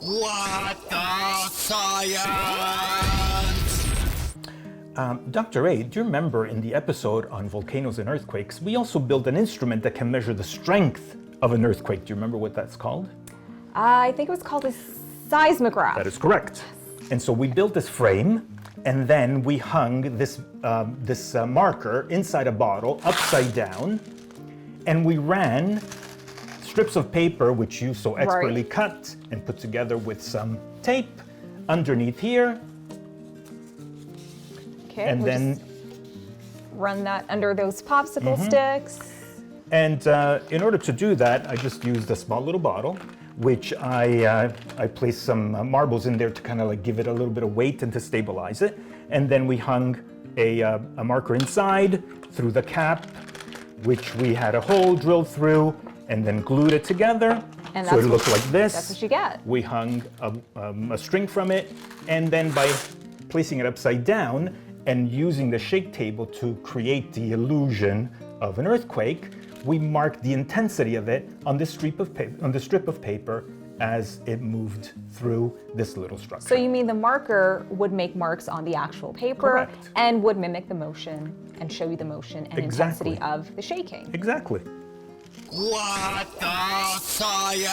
What the science? Dr. A, do you remember in the episode on volcanoes and earthquakes, we also built an instrument that can measure the strength of an earthquake. Do you remember what that's called? I think it was called a seismograph. That is correct. And so we built this frame, and then we hung this, marker inside a bottle, upside down, and we ran strips of paper, which you so expertly cut and put together with some tape underneath here. Okay, and then just run that under those popsicle sticks. And in order to do that, I just used a small little bottle, which I placed some marbles in there to kind of like give it a little bit of weight and to stabilize it. And then we hung a marker inside through the cap, which we had a hole drilled through, and then glued it together. And so it looked like this. That's what you get. We hung a string from it, and then by placing it upside down and using the shake table to create the illusion of an earthquake, we marked the intensity of it on this strip of paper as it moved through this little structure. So you mean the marker would make marks on the actual paper Correct. and would mimic the motion and show you the motion and intensity of the shaking? Exactly. What the science?